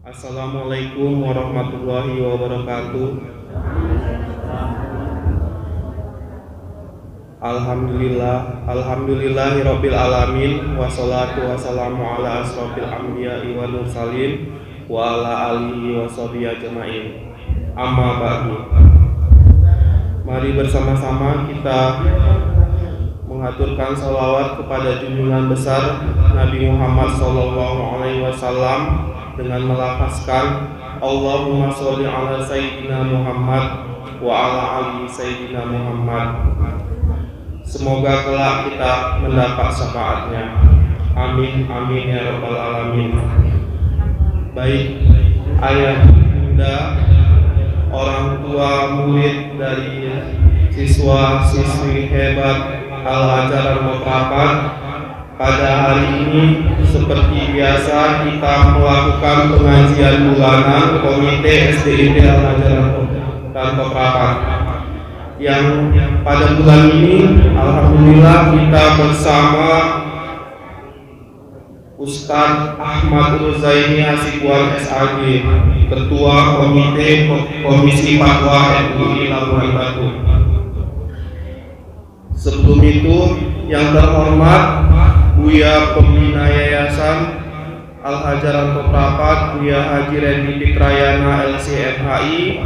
Assalamualaikum warahmatullahi wabarakatuh. Alhamdulillahirabbil alamin, wassalatu wassalamu ala asrofil anbiya'i wal mursalin wa ala alihi washabihi ajmain. Amma ba'du. Mari bersama-sama kita mengaturkan salawat kepada junjungan besar Nabi Muhammad SAW dengan melafazkan Allahumma sholli ala sayyidina Muhammad wa ala ali sayyidina Muhammad. Semoga kelak kita mendapat syafaatnya. Amin amin ya rabbal alamin. Baik ayah, bunda, orang tua, murid dari siswa-siswi hebat Al-Hajar Al-Mutrapat, pada hari ini seperti biasa kita melakukan pengajian bulanan Komite SDIT Al-Hajar Al-Mutrapat, yang pada bulan ini alhamdulillah kita bersama Ustadz Ahmad Ruzaini Hasibuan SAG, Ketua Komisi Fatwa MUI Labuhan Batu. Sebelum itu, yang terhormat Buya Pembina Yayasan Al-Hajar Al-Mutrapat, Buya Haji Randy Fikrayana LCMHI,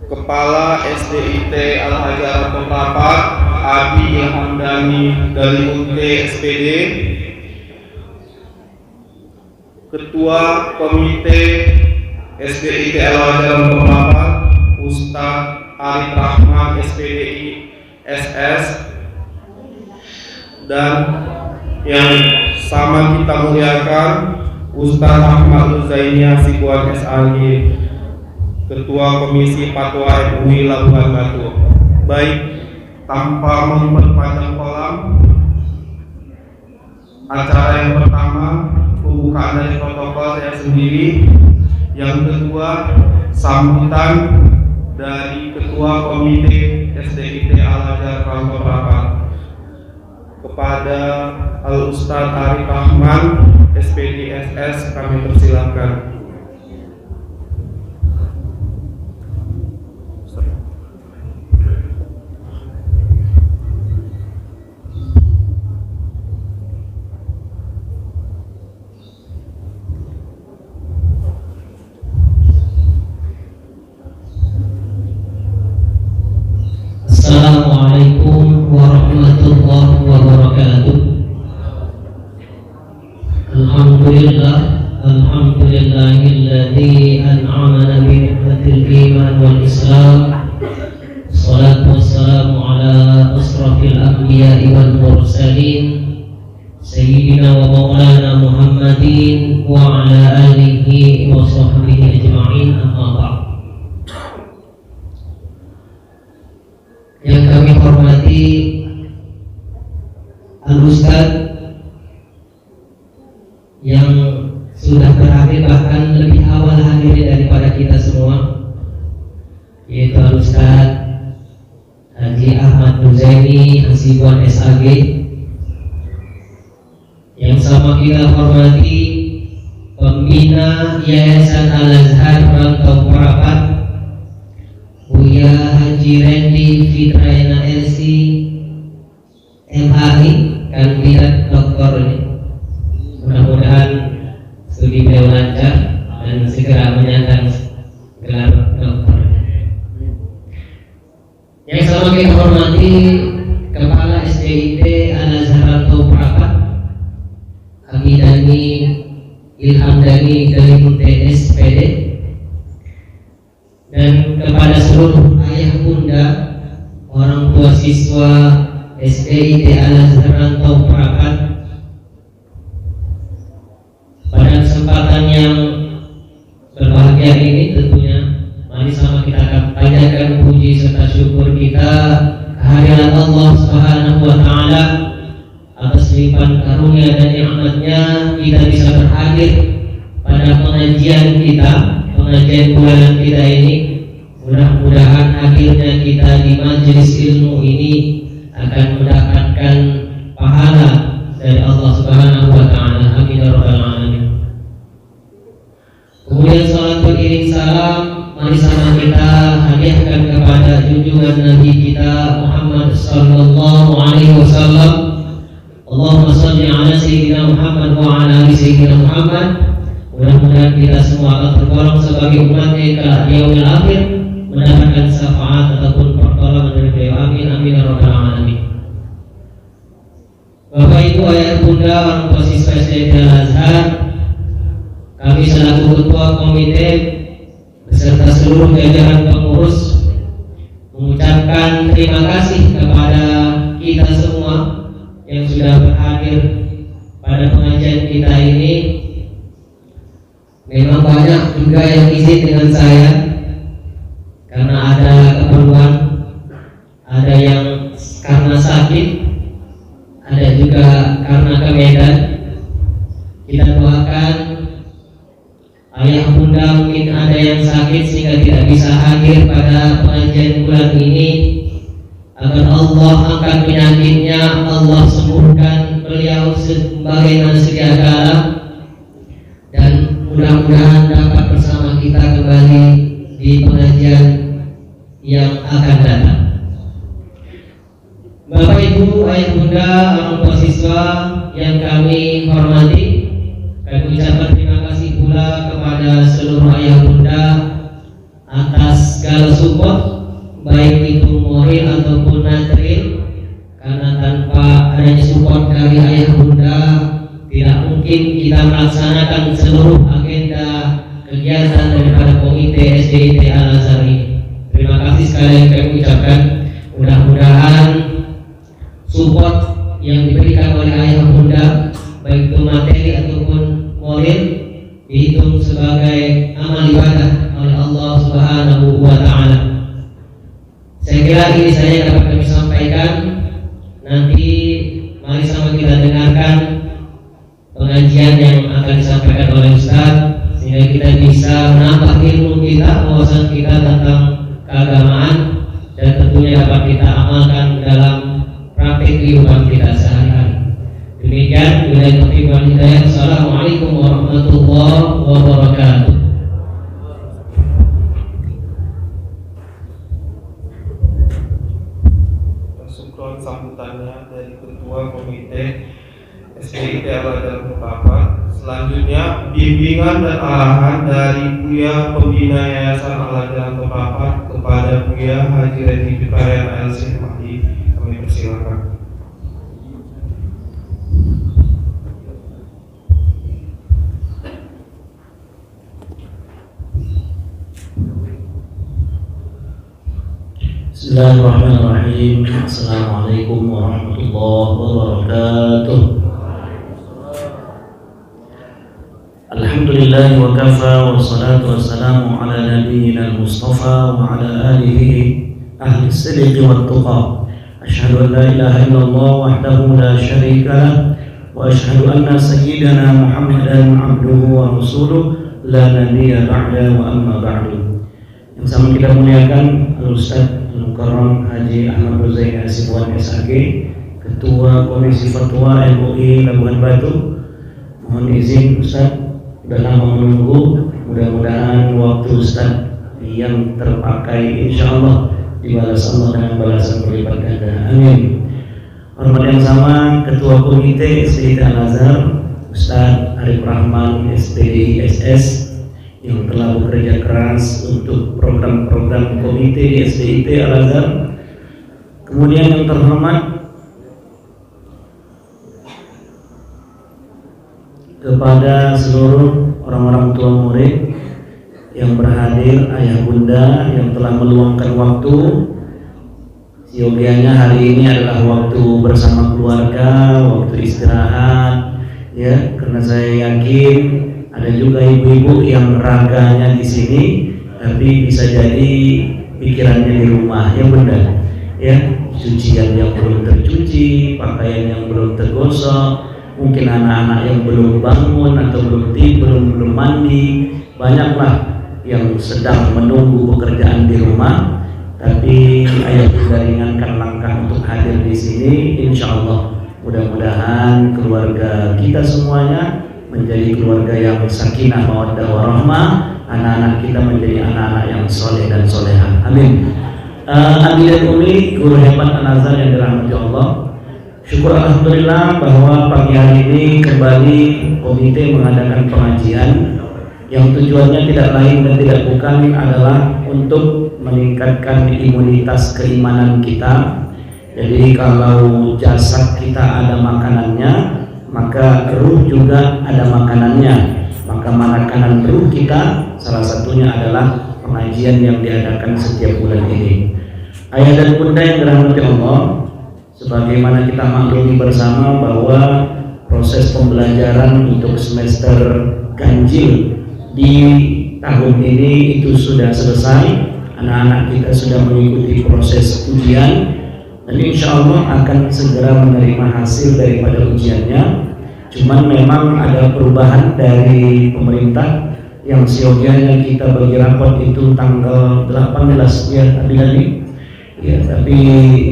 Kepala SDIT Al-Hajar Al-Mutrapat Abi Hamdani dari UT SPD, Ketua Komite SDIT Al-Hajar Al-Mutrapat Ustadz Arif Rahman SPDI SS, dan yang sama kita muliakan Ustadz Ahmad Ruzaini Hasibuan SAG, Ketua Komisi Fatwa MUI Labuhan Batu. Baik, tanpa memperpanjang kolam, acara yang pertama pembukaan dari protokol saya sendiri, yang kedua sambutan dari Ketua Komite SDIT Al-Hajar Al-Mutrapat. Kepada Al-Ustadz Arif Rahman SPD SS kami persilakan. Assalamualaikum warahmatullahi wabarakatuh. Alhamdulillahilladzi an'amana bi ni'matil iman wal islam. Shalatu wassalamu ala asrafil anbiya'i wal mursalin sayyidina wa maulana Muhammadin wa ala alihi wa sahbihi ajma'in, amma ba'd. Yang kami hormati Al-Ustadz yang sudah berakhir bahkan lebih awal hadir daripada kita semua, yaitu Al-Ustadz Haji Ahmad Ruzaini Hasibuan SAG. Yang sama kita hormati Pembina Yayasan Al-Azhar Al-Mutrapat Buya Haji Randy Fikrayana LC MHI, kandidat doktor ini. Mudah-mudahan studi beliau lancar dan segera menyandang gelar doktor. Yang sama kita hormati Kepala SDIT Al-Azhar Al-Mutrapat Abi Dani Ilham Dani dari SPD, dan kepada seluruh ayah bunda, orang tua siswa SDIT Al-Azhar Al-Mutrapat. Pada kesempatan yang berbahagia ini tentunya mari sama kita akan panjatkan puji serta syukur kita kehadiran Allah Subhanahu wa taala atas limpahan karunia dan nikmatnya kita bisa berhadir pada pengajian bulanan kita ini Mudah-mudahan akhirnya kita di majelis ilmu ini akan mendapatkan pahala dari Allah Subhanahu wa taala. Amin ya rabbal alamin. Kemudian salat beriring salam, mari sama kita hadiahkan kepada junjungan Nabi kita Muhammad sallallahu alaihi wasallam. Allahumma shalli ala sayyidina Muhammad wa ala ali sayyidina Muhammad. Mudah-mudahan kita semua akan tergolong sebagai umatnya kelak di yaumil akhir, mendapatkan syafaat ataupun pertolongan dari beliau. Amin amin ya rabbal alamin. Bapak Ibu ayah bunda orang tua siswa SD Al-Azhar, kami selaku ketua komite beserta seluruh jajaran pengurus mengucapkan terima kasih kepada kita semua yang sudah berhadir pada pengajian kita ini. Memang banyak juga yang izin dengan saya karena ada keperluan, ada yang karena sakit, ada juga karena ke Medan. Kita doakan ayah bunda mungkin ada yang sakit sehingga tidak bisa hadir pada pengajian bulan ini, agar Allah angkat penyakitnya, Allah sembuhkan beliau sebagaimana sedia kala, dan mudah-mudahan dapat bersama kita kembali di pengajian yang akan datang. Bapak Ibu, ayah bunda, orang tua siswa yang kami hormati, kami ucapkan terima kasih pula kepada seluruh ayah bunda atas segala support, baik itu moral ataupun material, karena tanpa adanya support dari ayah bunda tidak mungkin kita melaksanakan seluruh agenda kegiatan daripada komite SDIT Al-Azhar ini. Terima kasih sekali yang kami ucapkan. Mudah-mudahan support yang diberikan oleh ayah bunda, baik itu materi ataupun moral, dihitung sebagai amal ibadah oleh Allah Subhanahu wa taala. Saya kira ini saja dapat kami sampaikan. Nanti mari sama kita dengarkan pengajian yang akan disampaikan oleh Ustaz, sehingga kita bisa menambah ilmu kita, wawasan kita tentang keagamaan, dan tentunya dapat kita amalkan dalam praktik kehidupan kita sehari-hari. Demikian, billahi taufiq wal hidayah. Assalamualaikum warahmatullahi wabarakatuh. Syukron sambutannya dari Ketua Komite SDIT Al-Azhar Muqafat. Selanjutnya bimbingan dan arahan dari Buya Pembina Yayasan Al-Azhar Muqafat kepada Buya Haji Redi Fikarian LC Mahdi. Kami persilakan. Bismillahirrahmanirrahim. Assalamualaikum warahmatullahi wabarakatuh. Alhamdulillah wa kafa, wa salatu wassalamu ala nabiyyina al-mustafa wa ala alihi ahli as-sidqi wat tuqa. Asyhadu an la ilaha illallah wahdahu la syarika lah, wa asyhadu anna sayyidana Muhammadan abduhu wa rasuluh la nabiyya ba'da, wa amma ba'du. Yang sama kita muliakan Al-Ustaz Al-Mukarram Haji Ahmad Ruzaini Hasibuan SAG, Ketua Komisi Fatwa MUI Labuhan Batu. Mohon izin Ustaz, sudah lama menunggu, mudah-mudahan waktu Ustaz yang terpakai insyaallah dibalas Allah dengan balasan berlipat ganda. Amin. Hormat yang sama Ketua Komite SDIT Al-Azhar Ustaz Arif Rahman SPDI SS, yang telah bekerja keras untuk program-program komite di SDIT Al-Azhar. Kemudian yang terhormat kepada seluruh orang-orang tua murid yang berhadir, ayah bunda yang telah meluangkan waktu. Siogianya hari ini adalah waktu bersama keluarga, waktu istirahat, ya, karena saya yakin ada juga ibu-ibu yang raganya di sini, tapi bisa jadi pikirannya di rumah, ya bunda, ya, cucian yang belum tercuci, pakaian yang belum tergosok, mungkin anak-anak yang belum bangun atau belum mandi, banyaklah yang sedang menunggu pekerjaan di rumah, tapi ayah bunda ringankan langkah untuk hadir di sini. Insya Allah mudah-mudahan keluarga kita semuanya menjadi keluarga yang sakinah mawaddah warahmah, anak-anak kita menjadi anak-anak yang soleh dan soleha. Amin. Abi dan Umi, guru hebat Al-Azhar yang dirahmati Allah, syukur alhamdulillah bahwa pagi hari ini kembali komite mengadakan pengajian yang tujuannya tidak lain dan tidak bukan adalah untuk meningkatkan imunitas keimanan kita. Jadi kalau jasad kita ada makanannya, maka ruh juga ada makanannya. Maka makanan ruh kita salah satunya adalah pengajian yang diadakan setiap bulan ini. Ayah dan bunda yang dirahmati Allah, sebagaimana kita maklumi bersama bahwa proses pembelajaran untuk semester ganjil di tahun ini itu sudah selesai. Anak-anak kita sudah mengikuti proses ujian dan insya Allah akan segera menerima hasil daripada ujiannya. Cuman memang ada perubahan dari pemerintah yang siogianya kita bagi rapot itu tanggal 18 ya tadi ya, tapi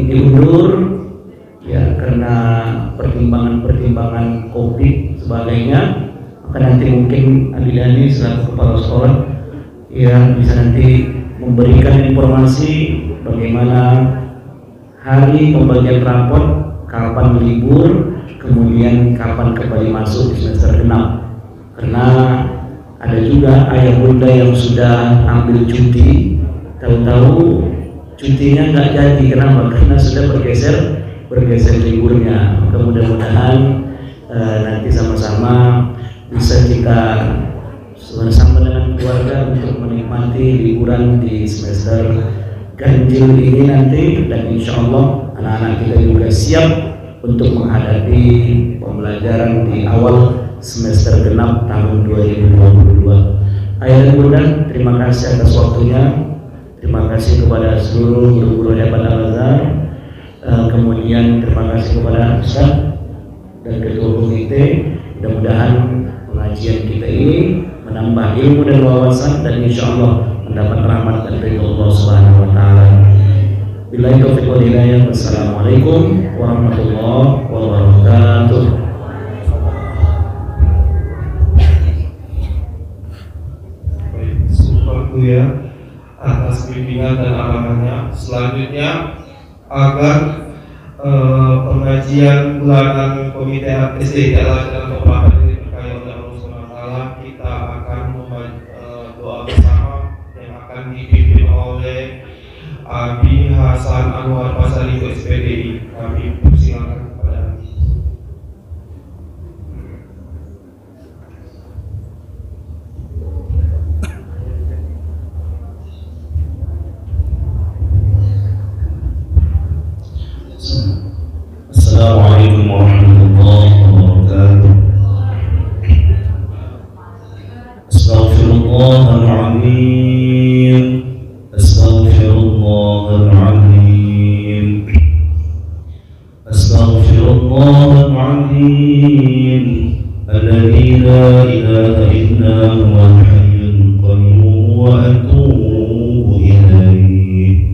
diundur ya karena pertimbangan COVID sebagainya. Maka nanti mungkin Adilani selaku kepala sekolah ya bisa nanti memberikan informasi bagaimana hari pembagian rapot, kapan libur, kemudian kapan kembali masuk di semester genap. Karena ada juga ayah bunda yang sudah ambil cuti, tahu-tahu cutinya nggak jadi. Kenapa? Karena sudah bergeser liburnya. Maka mudah-mudahan nanti sama-sama bisa kita bersama dengan keluarga untuk menikmati liburan di semester ganjil ini nanti, dan insya Allah anak-anak kita juga siap untuk menghadapi pembelajaran di awal semester genap tahun 2022. Ayah dan bunda, terima kasih atas waktunya. Terima kasih kepada seluruh guru-guru hebat Al-Azhar. Kemudian terima kasih kepada Ustaz dan ketua komite. Mudah-mudahan pengajian kita ini menambah ilmu dan wawasan dan insya Allah mendapat rahmat dan ridho Allah Subhanahu wa taala. Billahi taufiq wal hidayah. Wassalamualaikum warahmatullahi wabarakatuh. Baik, syukur ya atas bimbingan dan arahannya. Selanjutnya agar pengajian bulanan komite SD dan Kabupaten ini berkaya oleh Allah Subhanahu wa taala, kita akan doa bersama yang akan dipimpin oleh Abi Hasan Anwar Pasari SPDI. Kami persilakan kepada Abi. Assalamualaikum warahmatullahi wabarakatuh. Astaghfirullahaladzim. Astaghfirullahaladzim. Astaghfirullahaladzim. Alladzi la ilaha illa huwal hayyul qayyum wa atubu ilaihi.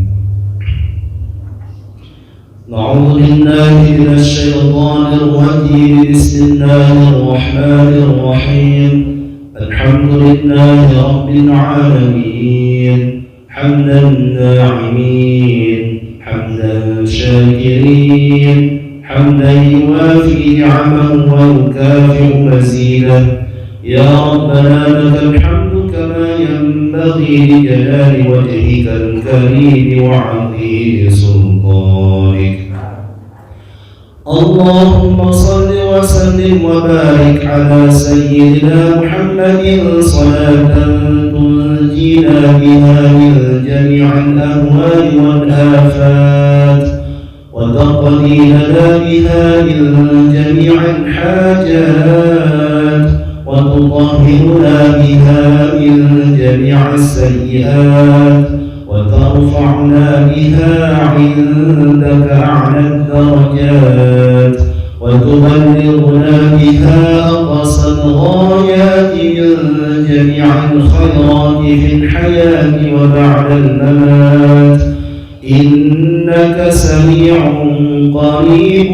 أعوذ بالله من الشيطان الرجيم. بسم الله الرحمن الرحيم. الحمد لله رب العالمين حمدا ناعمين حمدا شاكرين حمدا يوافي نعمه ويكافئ مزيده. يا ربنا لك الحمد كما ينبغي لجلال وجهك الكريم وعظيم سلطانك. اللهم صل وسلم وبارك على سيدنا محمد صلاة تنجينا بها من جميع الأهوال والآفات وتقضي لنا بها من جميع الحاجات وتطهرنا بها من جميع السيئات وترفعنا بها عندك أعلى الدرجات وتبلغنا بها أقصى الغايات من جميع الخيرات في الحياة وبعد الممات، إنك سميع قريب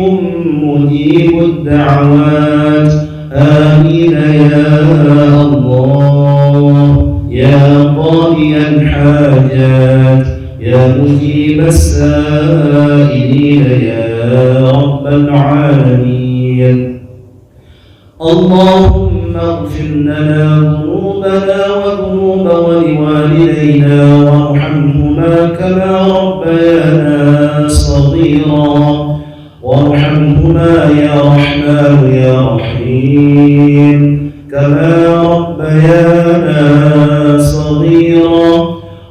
مجيب الدعوات. آمين يا الله يا قاضي الحاجات يا مجيب السائلين يا رب العالمين. اللهم اغفر لنا ذنوبنا وذنوب ولوالدينا وارحمهما كما ربيانا صغيرا، وارحمهما يا رحمن يا رحيم كما ربيانا صغيرا.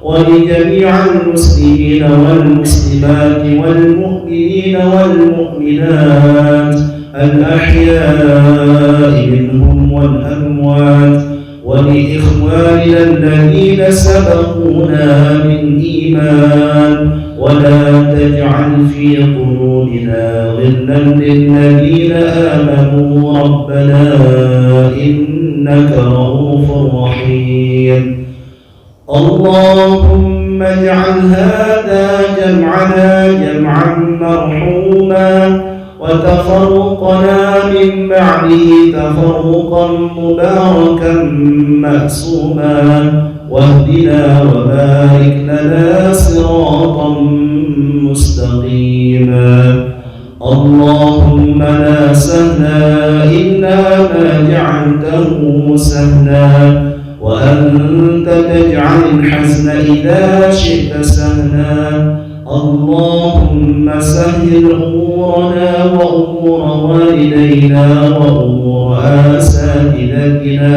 ولجميع المسلمين والمسلمات والمؤمنين والمؤمنات الأحياء منهم والأموات، ولإخواننا الذين سبقونا بالإيمان، ولا تجعل في قلوبنا غلا للذين آمنوا ربنا إنك رؤوف رحيم. اللهم اجعل هذا جمعنا جمعا مرحوما، وتفرقنا من بعده تفرقا مباركا مأسوما، واهدنا وبارك لنا صراطا مستقيما. اللهم لا سهلا إلا ما جعلته سهلا، وأنت تجعل الحزن إذا شئت سهلا. اللهم سهل أمورنا وأمور والدينا وأمور أساتذتنا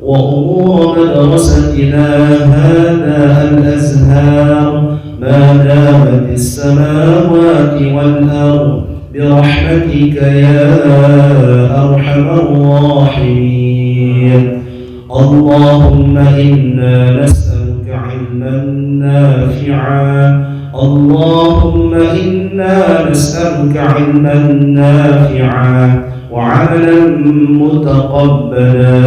وأمور مدرستنا هذا الأزهار ما دامت السماوات والأرض برحمتك يا أرحم الراحمين. اللهم إنا نسألك علما نافعا، اللهم إنا نسألك علما نافعا وعملا متقبلا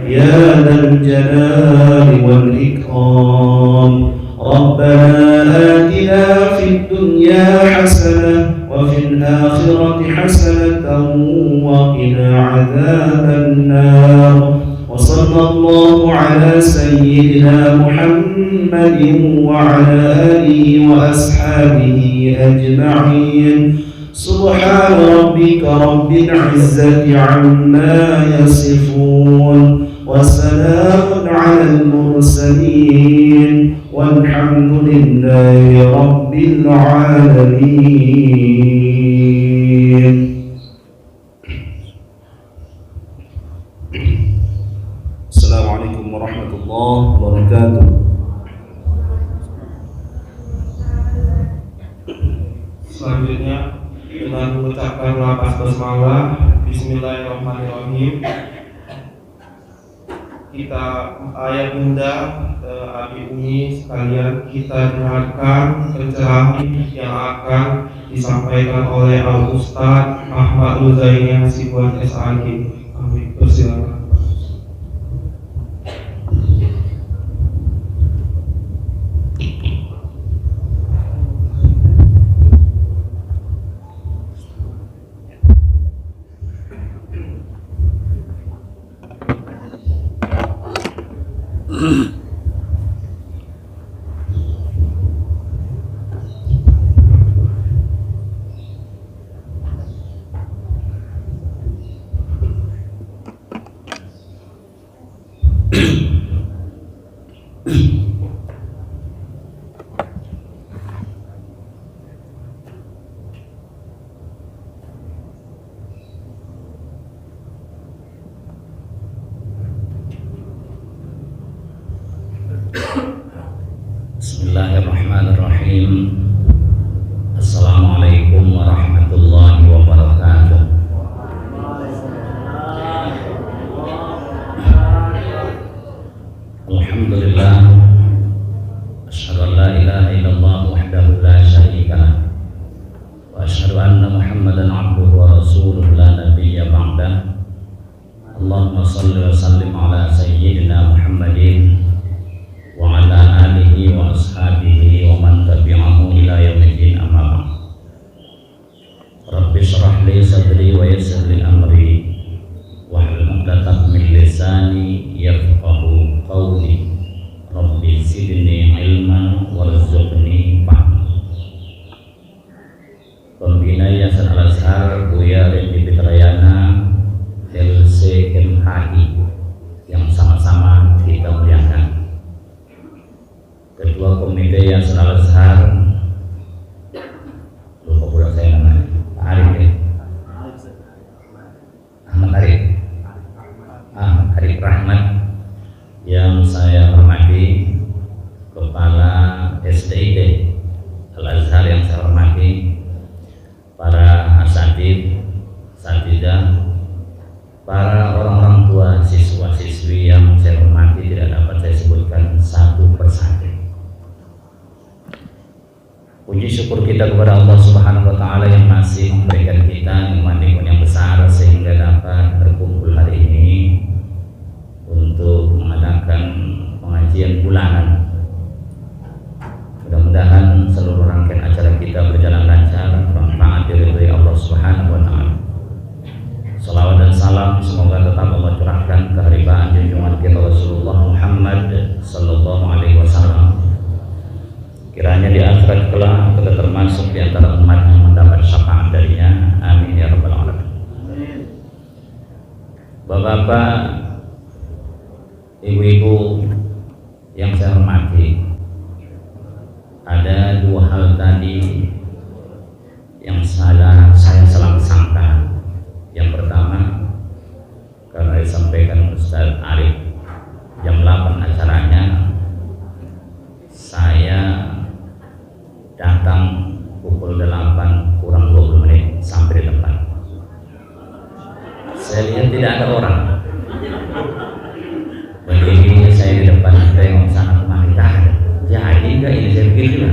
يا ذا الجلال والإكرام. ربنا آتنا في الدنيا حسنة وفي الآخرة حسنة وقنا عذاب النار. وصلى الله على سيدنا محمد وعلى آله وأصحابه أجمعين. سبحان ربك رب العزة عما يصفون، وسلام على المرسلين، والحمد لله رب العالمين. السلام عليكم ورحمة الله وبركاته. Selanjutnya dengan mengucapkan lafaz basmalah, Bismillahirrahmanirrahim, kita ayat bunda Abi Umi sekalian, kita dengarkan pencerahan yang akan disampaikan oleh Al Ustaz Ahmad Luzaini Hasibuan SAG. Amin. Persilakan. Bismillahirrahmanirrahim. Assalamualaikum warahmatullahi wabarakatuh. Alhamdulillah, asyhadu an la ilaha illallah wahdahu la syarika lah, wa asyhadu anna Muhammadan abduhu wa rasuluh. rasuluh la nabiyya ba'dah. Allahumma salli wa sallim ala sayyidina Muhammadin wa ala alihi wa ashabihi wa man tabi'ahu ila yaumiddin, amma ba'd. Rabbi shrah li sadri wa yassir li amri wahlul 'uqdatam min lisani yafqahu qawli. Rabbi zidni ilman warzuqni fahma. Pembina Yayasan Al-Azhar Buya Rendi Fitrayana LCMHI yang sama-sama kita muliakan, Ketua Komite Yayasan Al-Azhar, lupa pula saya namanya, Pak Arif ya? Ahmad Arif Rahmat, yang saya hormati Kepala SDID Al-Azhar yang saya hormati, para asatid, satidah, para orang-orang tua, siswa-siswi yang saya hormati, tidak dapat saya sebutkan satu persatu. Puji syukur kita kepada Allah Subhanahu wa taala yang masih memberikan kita nikmat yang besar sehingga dapat berkumpul hari ini untuk mengadakan pengajian bulanan. Mudah-mudahan seluruh rangkaian acara kita berjalan lancar, bermanfaat, diridhoi Allah Subhanahu wa taala. Salawat dan salam semoga tetap Allah curahkan ke haribaan junjungan kita Rasulullah Muhammad sallallahu alaihi wasallam. Kiranya di akhirat kelak kita termasuk di antara umat yang mendapat syafaat darinya. Amin ya rabbal alamin. Bapak-bapak, ibu-ibu yang saya hormati, ada dua hal tadi yang saya salah sangka. Yang pertama, karena disampaikan Ustaz Arif jam 8 acaranya, saya datang pukul 8 kurang 20 menit sampai di tempat. Saya lihat tidak ada orang. Berdiri saya di depan, tengok sana kemari, tidak ada. Jadi enggak ini, saya pikir juga.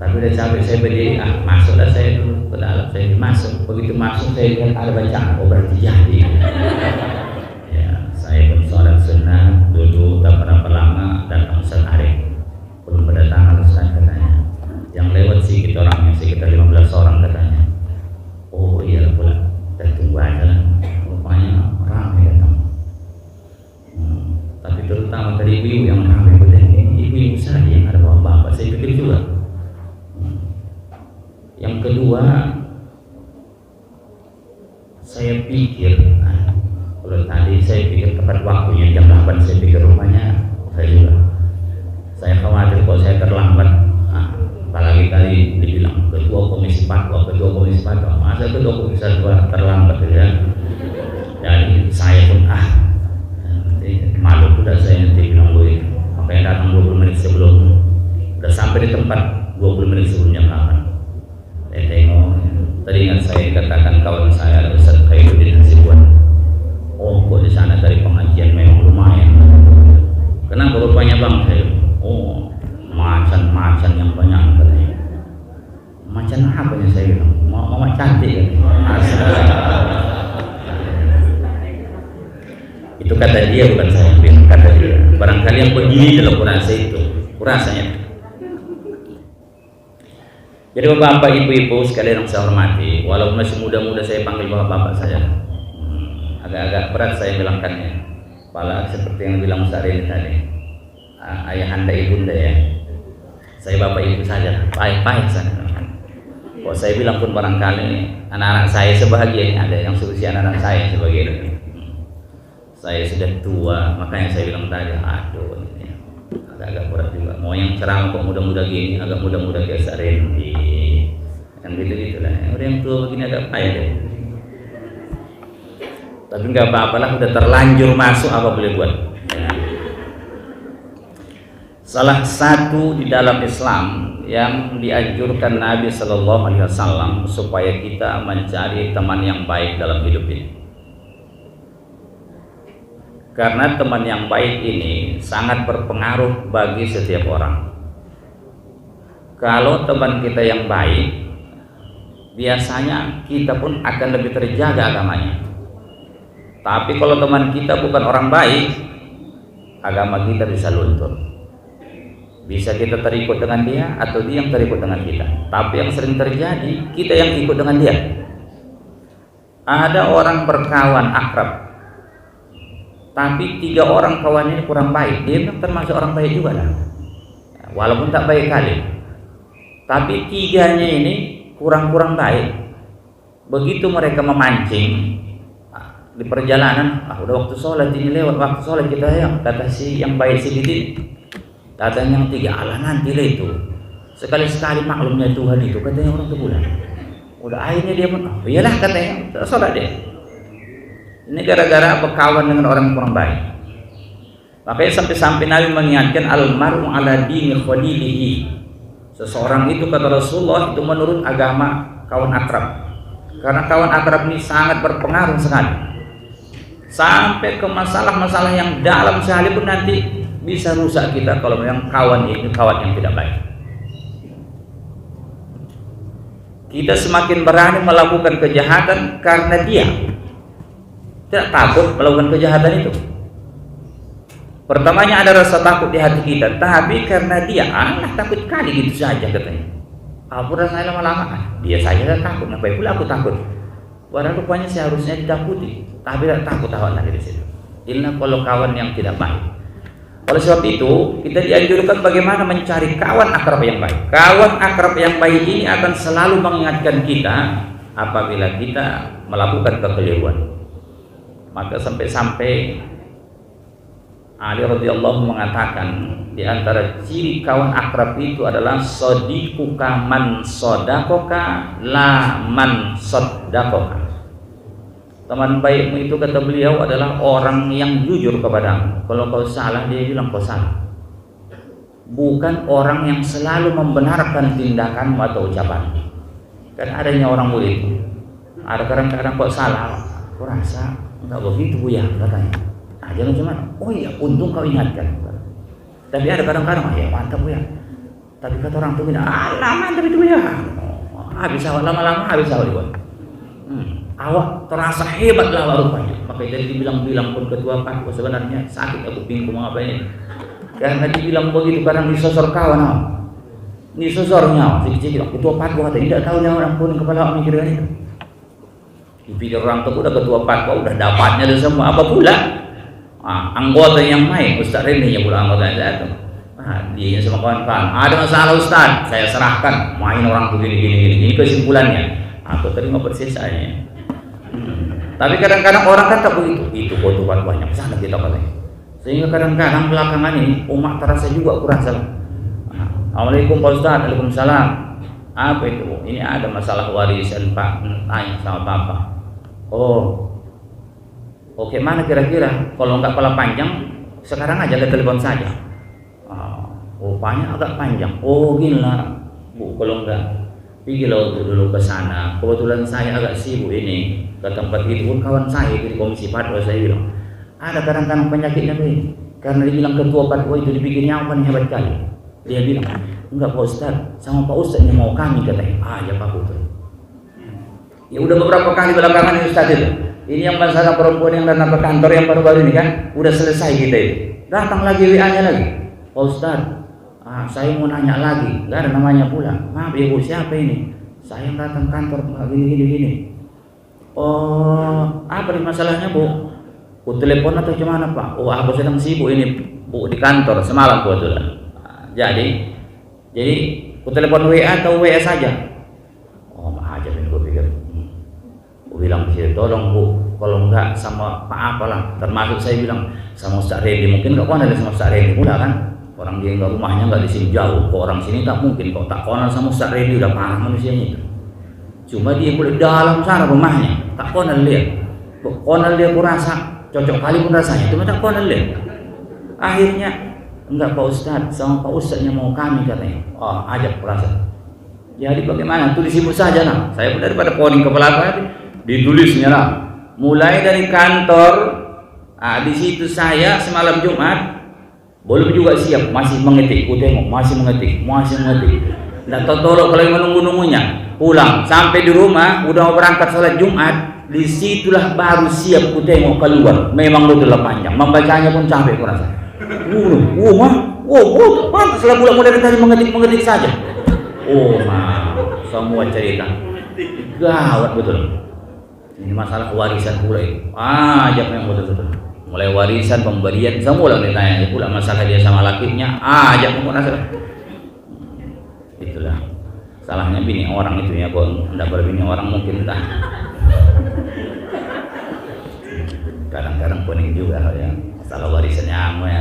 Tapi udah capek saya berdiri, masuklah saya dulu ke dalam. Saya masuk, begitu masuk saya lihat ada bacaan, oh berarti jadi. Ya, saya pun sholat sunnah, duduk tak berapa lama, datang Ustaz Arif. Belum berdatangan Ustaz katanya. Yang lewat sih kita orangnya sekitar 15 orang katanya. Oh iya pula, kita tunggu aja lah. Rupanya ramai datang. Tapi terutama tadi ibu yang ramai berdatang, ibu-ibu saja yang ada bapak-bapak. Saya pikir juga. Yang kedua, saya pikir, kalau tadi saya pikir tepat waktunya jam 8, saya pikir rumahnya saya juga. Saya khawatir kalau saya terlambat, apalagi tadi dibilang ketua komisi fatwa, masa ketua komisi fatwa terlambat ya. Jadi saya pun malu sudah saya nanti bilang gue, makanya datang 20 menit sebelum, udah sampai di tempat 20 menit sebelumnya kapan. Saya tengok, tadi ingat saya dikatakan kawan saya ada Ustaz Khairuddin Hasibuan. Oh, kok di sana dari pengajian memang lumayan. Kenapa rupanya bang? Saya, oh, macan yang banyak katanya. Macan apa yang saya bilang? Mama cantik kan? Itu kata dia, bukan saya yang bilang, kata dia. Barangkali yang begini dalam kurasa itu, kurasanya. Jadi bapak ibu-ibu sekalian yang saya hormati, walaupun masih muda-muda saya panggil bapak-bapak saja. Agak-agak berat saya bilangkannya. Apalagi seperti yang bilang Ustaz ini tadi, ayahanda ibunda ya. Saya bapak ibu saja, baik-baik saja. Kalau saya bilang pun barangkali anak-anak saya sebagian ada yang seusia anak-anak saya sebagian. Saya sudah tua, makanya saya bilang tadi, aduh ini agak berat juga. Mau yang ceramah kok muda-muda gini, agak muda-muda kayak Ustaz Rendi, kan gitu-gitu lah. Udah yang tua begini agak payah deh. Tapi nggak apa-apa lah, udah terlanjur masuk, apa boleh buat. Salah satu di dalam Islam yang dianjurkan Nabi Sallallahu Alaihi Wasallam supaya kita mencari teman yang baik dalam hidup ini. Karena teman yang baik ini sangat berpengaruh bagi setiap orang. Kalau teman kita yang baik, biasanya kita pun akan lebih terjaga agamanya. Tapi kalau teman kita bukan orang baik, agama kita bisa luntur. Bisa kita terikut dengan dia atau dia yang terikut dengan kita. Tapi yang sering terjadi, kita yang ikut dengan dia. Ada orang berkawan akrab, tapi 3 orang kawan ini kurang baik. Dia termasuk orang baik juga lah, walaupun tak baik kali. Tapi 3-nya ini kurang baik. Begitu mereka memancing di perjalanan, udah waktu sholat ini, lewat waktu sholat kita ya, kata si yang baik sedikit, katanya yang 3, alah nanti lah itu, sekali-sekali maklumnya Tuhan itu, katanya orang sebulan. Udah akhirnya dia pun, iyalah katanya, sholat dia. Ini gara-gara berkawan dengan orang kurang baik. Makanya sampai-sampai Nabi mengingatkan al-mar'u ala dini khalilihi. Seseorang itu, kata Rasulullah, itu menurut agama kawan akrab. Karena kawan akrab ini sangat berpengaruh sekali. Sampai ke masalah-masalah yang dalam sekalipun nanti bisa rusak kita kalau memang kawan ini kawan yang tidak baik. Kita semakin berani melakukan kejahatan karena dia tidak takut melakukan kejahatan itu. Pertamanya ada rasa takut di hati kita, tapi karena dia takut kali gitu saja katanya. Aku rasanya lama-lama dia saja tak takut, ngapain pula aku takut? Padahal rupanya seharusnya ditakuti, tapi tidak takut awak lagi di situ. Inilah kalau kawan yang tidak baik. Oleh sebab itu, kita dianjurkan bagaimana mencari kawan akrab yang baik. Kawan akrab yang baik ini akan selalu mengingatkan kita apabila kita melakukan kekeliruan. Maka sampai-sampai Ali radhiyallahu mengatakan di antara ciri kawan akrab itu adalah sadiquka man sadakoka la man sadakoka. Teman baikmu itu, kata beliau, adalah orang yang jujur kepadamu. Kalau kau salah, dia bilang kau salah. Bukan orang yang selalu membenarkan tindakanmu atau ucapanmu. Kan adanya orang murid, ada kadang-kadang kau salah, aku rasa enggak begitu Bu ya, katanya. Jangan cuma, oh iya, untung kau ingatkan. Tapi ada kadang-kadang, ya mantap Bu ya. Tapi kata orang tuh bilang, mantap itu Bu ya. Habis awal lama-lama, habis awal juga. Awak terasa hebat lah awak rupanya. Makanya jadi dibilang-bilang pun ketua PAD, sebenarnya sakit aku bingung mau ngapain. Karena dibilang begitu, kadang disosor kawan awak. Disosornya, sedikit-sedikit. Ketua PAD gua kata, tidak tahu yang orang kuning kepala awak mikirkan itu. Dipikir orang tuh udah ketua PAD, udah dapatnya ada semua, apa pula? Anggota yang main, Ustaz Reni yang pula anggota yang datang. Dia sama kawan-kawan, ada masalah Ustaz, saya serahkan, main orang tuh gini. Ini kesimpulannya. Aku terima persisanya. Tapi kadang-kadang orang kan tak begitu. Itu kotoran banyak sana kita katanya. Sehingga kadang-kadang belakangan ini umat terasa juga kurang salah. Assalamualaikum Pak Ustaz. Waalaikumsalam. Apa itu? Ini ada masalah warisan Pak. Tanya sama Bapak. Oh, oke, mana kira-kira? Kalau enggak kepala panjang, sekarang aja ke telepon saja. Rupanya agak panjang. Oh gila Bu, kalau enggak pergi dulu ke sana. Kebetulan saya agak sibuk ini ke tempat itu pun kawan saya di komisi fatwa. Saya bilang ada kadang-kadang penyakitnya ini karena dibilang ketua fatwa itu dibikin nyaman hebat kali. Dia bilang enggak Pak Ustaz, sama Pak Ustaz yang mau kami katanya. Ya Pak Ustaz. Ya udah beberapa kali belakangan ini Ustaz itu. Ini yang masalah perempuan yang datang ke kantor yang baru-baru ini kan udah selesai kita itu. Datang lagi WA-nya lagi. Pak Ustaz, saya mau nanya lagi, nggak ada namanya pula. Maaf ya Bu, siapa ini? Saya datang kantor gini. Oh, apa nih masalahnya Bu? Ku telepon atau gimana Pak? Oh, aku sedang sibuk ini Bu di kantor semalam kebetulan. Jadi ku telepon WA atau WA saja? Oh, aja nih gue pikir. Ku bilang sih, tolong Bu, kalau enggak sama Pak apalah. Termasuk saya bilang sama Ustaz Redi, mungkin nggak konal sama Ustaz Redi pula kan? Orang dia nggak rumahnya nggak di sini jauh, kok orang sini tak mungkin kok tak kenal sama Ustaz Redi, udah parah manusianya itu. Cuma dia boleh dalam sana rumahnya, tak kenal dia. Kok kenal dia kurasa cocok kali pun rasanya, cuma tak kenal dia. Akhirnya enggak Pak Ustaz, sama Pak Ustaznya mau kami katanya. Oh, ajak kurasa. Jadi bagaimana? Tulis ibu saja lah. Saya pun daripada coding kepala apa ditulisnya lah. Mulai dari kantor, di situ saya semalam Jumat. Belum juga siap, masih mengetik, ku tengok, masih mengetik. Nggak tolong kalau yang menunggu-nunggunya pulang sampai di rumah udah mau berangkat sholat Jumat, disitulah baru siap ku tengok keluar. Memang betul panjang, membacanya pun capek ku rasa. Pantaslah bulan mulai dari tadi mengetik saja. Semua cerita gawat betul. Ini masalah warisan pula itu. Ajab yang betul-betul. Mulai warisan, pemberian, semua lah ditanya pula masalah dia sama lakinya. Ajab pun rasa. Itulah salahnya bini orang itu ya, kalau tidak berbini orang mungkin entah. Kadang-kadang pening juga ya masalah warisannya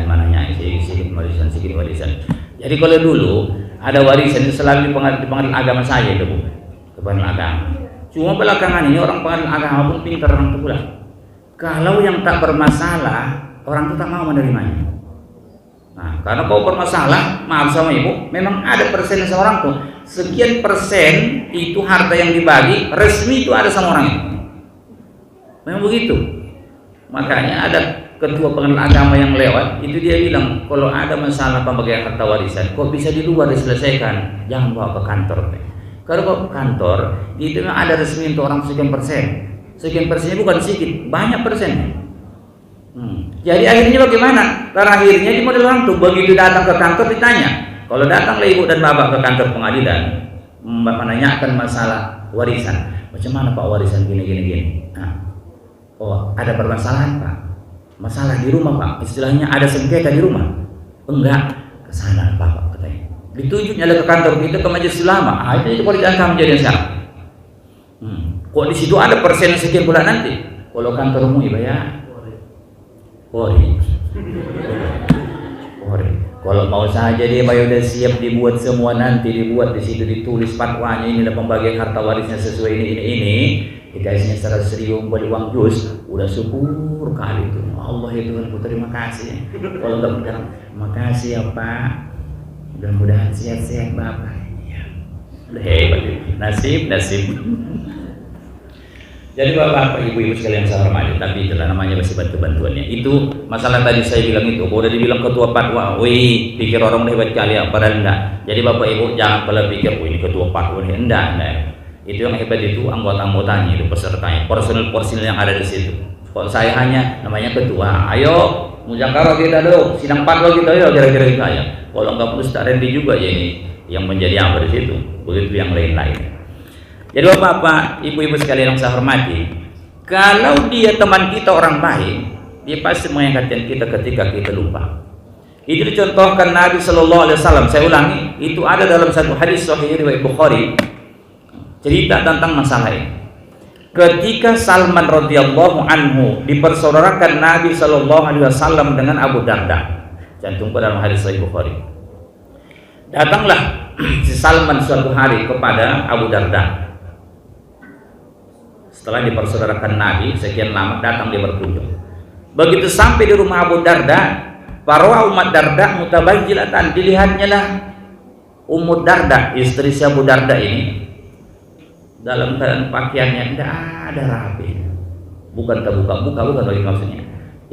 mananya sedikit warisan. Jadi kalau dulu ada warisan itu selalu di pengadilan agama saya itu, Bu, ke pengadilan agama. Cuma belakangan ini orang pengadilan agama pun pintar orang itu pula. Kalau yang tak bermasalah orang itu tak mau menerimanya. Nah, karena kalau bermasalah, maaf sama ibu, memang ada persen seorang tuh, sekian persen itu harta yang dibagi resmi itu ada sama orang itu. Memang begitu. Makanya ada ketua pengadilan agama yang lewat, itu dia bilang kalau ada masalah pembagian harta warisan, kok bisa di luar diselesaikan, jangan bawa ke kantor. Kalau bawa ke kantor, itu memang ada resmi untuk orang sekian persen. Sekian persennya bukan sedikit, banyak persen. Jadi akhirnya bagaimana? Terakhirnya di model orang tuh begitu datang ke kantor ditanya. Kalau datanglah ibu dan bapak ke kantor pengadilan menanyakan masalah warisan, macam mana Pak warisan gini. Nah, ada permasalahan Pak. Masalah di rumah Pak. Istilahnya ada sengketa di rumah. Enggak, ke sana Bapak katanya. Ditunjuknya ke kantor kita ke majelis ulama. Itu kalau diangkat menjadi sekarang. Kok di situ ada persen sekian bulan nanti? Kalau kantormu ya. Ori. Kalau mau saja dia udah siap dibuat semua nanti dibuat di situ ditulis fatwanya ini ada pembagian harta warisnya sesuai ini dikasihnya 100 ribu buat uang jus udah syukur kali itu. Allah ya Tuhanku terima kasih. Kalau enggak berkata makasih ya Pak. Mudah-mudahan sehat-sehat Bapak. Ya. Hebat nasib. Jadi bapak-bapak, ibu-ibu sekalian saya hormati, tapi itulah namanya masih bantu-bantuannya. Itu masalah tadi saya bilang itu, kalau udah dibilang ketua fatwa, wih, pikir orang hebat kali ya, padahal enggak. Jadi bapak ibu jangan pernah pikir, ini ketua fatwa, enggak. Itu yang hebat itu anggota-anggotanya, itu pesertanya, personil yang ada di situ. Kalau saya hanya namanya ketua, ayo muzakarah kita dong, sidang fatwa kita ya kira-kira gitu aja. Kalau enggak perlu Ustaz Randy juga ya ini yang menjadi apa di situ, begitu yang lain-lain. Jadi bapak-bapak, ibu-ibu sekalian yang saya hormati, kalau dia teman kita orang baik, dia pasti mengingatkan kita ketika kita lupa. Itu dicontohkan Nabi Shallallahu Alaihi Wasallam. Saya ulangi, itu ada dalam satu hadis Sahih riwayat Bukhari, cerita tentang masalah ini. Ketika Salman radhiyallahu anhu dipersaudarakan Nabi Shallallahu Alaihi Wasallam dengan Abu Darda, cantum dalam hadis Sahih Bukhari. Datanglah si Salman suatu hari kepada Abu Darda. Setelah dipersaudarakan Nabi sekian lama datang dia berkunjung. Begitu sampai di rumah Abu Darda, para umat Darda mutabajjilatan, dilihatnya lah Ummu Darda, istri si Abu Darda ini dalam keadaan pakaiannya tidak ada rapi. Bukan terbuka-buka, bukan bagi maksudnya.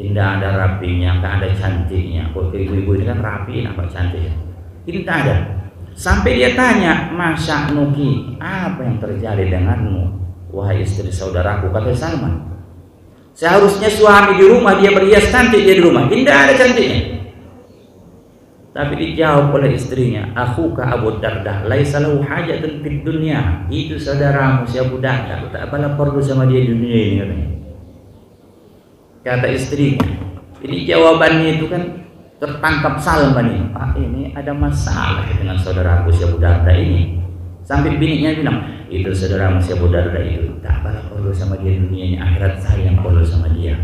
Tidak ada rapinya, tidak ada cantiknya. Kalau ibu-ibu ini kan rapi, apa cantiknya? Ini tidak ada. Sampai dia tanya, Masya Nuki, apa yang terjadi denganmu? Wahai istri saudaraku, kata Salman, seharusnya suami di rumah dia berhias cantik dia di rumah, tidak ada cantiknya. Tapi dijawab oleh istrinya, akhuka Abu Darda laisa lahu hajatun fid dunya, itu saudaramu si Abu Darda, tak apalah perlu sama dia di dunia ini katanya. Kata istrinya, ini jawabannya itu kan tertangkap Salman ini. Ini ada masalah dengan saudaraku si Abu Darda ini. Sampai bininya bilang, itu saudara masih Abu Darda itu tak apalah perlu sama dia dunianya, akhirat saya yang perlu sama dia.